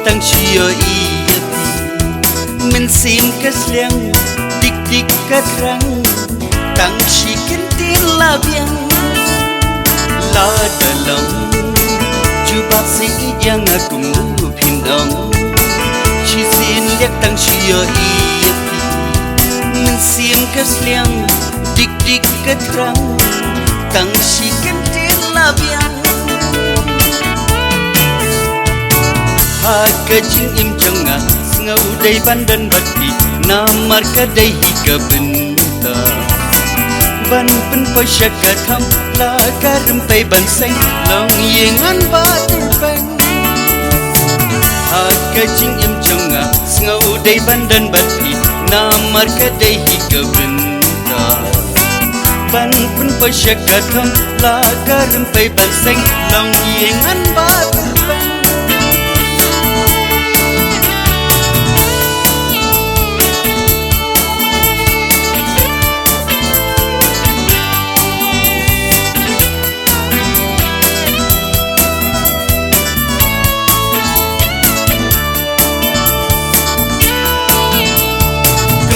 tăng chia y mình xin cái liang dik dik cái răng tăng chỉ kiến tin là biang la dalam chu bác sĩ yang cùng phiền đông chỉ xin liếc tăng chia y mình xin cái liang dik dik cái răng tăng chỉ kiến tin là biang ha cái chính im chẳng ngà ngau day bandan bati namar ka day hika benta ban pen pasyaka tham la karam pai ban sang long yengan batin pen ha ka jing im changa ngau day bandan bati namar ka day hika benta ban pen pasyaka tham la karam pai ban sang long yengan batin pen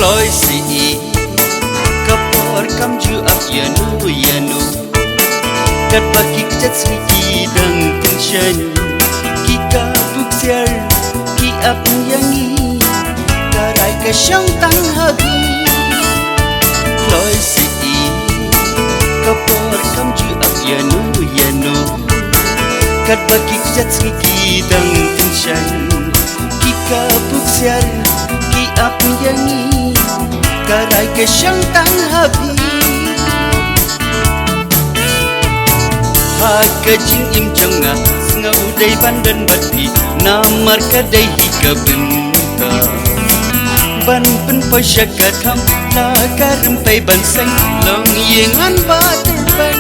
lối sĩ kapor kam ju ap yanu kat baki chat siki dang tension kita buksiar ki ap yangi karai ka shang tang habi lối sĩ kapor kam ju ap yanu kat baki chat siki dang tension kita buksiar ki ap yangi karai ke shang tang habi ha ka jing im changa ngau dai bandan bati namar ka dai hika benta ban pen pasyaka tham la karam pai ban sang long yengan batin ban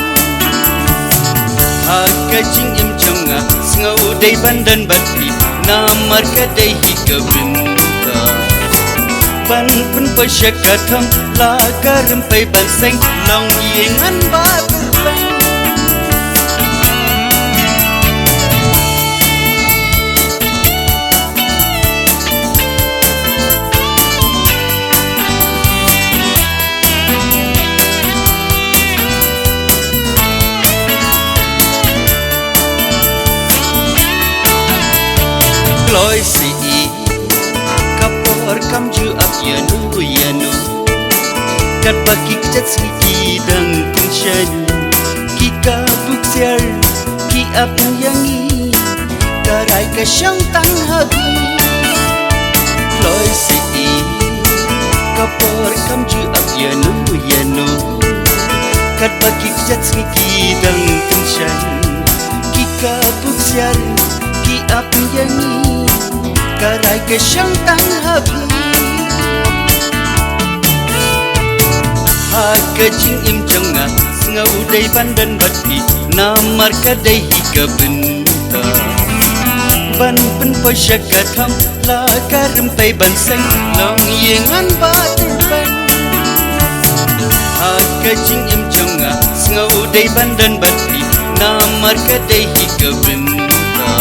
ha ka jing im changa ngau dai bandan bati namar ka dai hika benta ban pen pasyaka tham la karam pai ban sang long yengan batin ban lối sĩ kapor kam ju ap yanu kat baki chat siki dang tension kika buksiar ki ap yangi karai ka shang tang habi lối sĩ kapor kam ju ap yanu kat baki chat siki dang tension kika buksiar ki ap yangi karai ke shang tang habi ha ka jing im changa ngau dai bandan bati namar ka dai hika benta ban pen pasyaka tham la karam pai ban sang long yengan batin ban ha ka jing im changa ngau dai bandan bati namar ka dai hika benta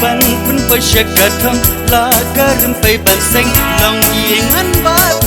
ban pen pasyaka tham la karam pai ban sang long yengan batin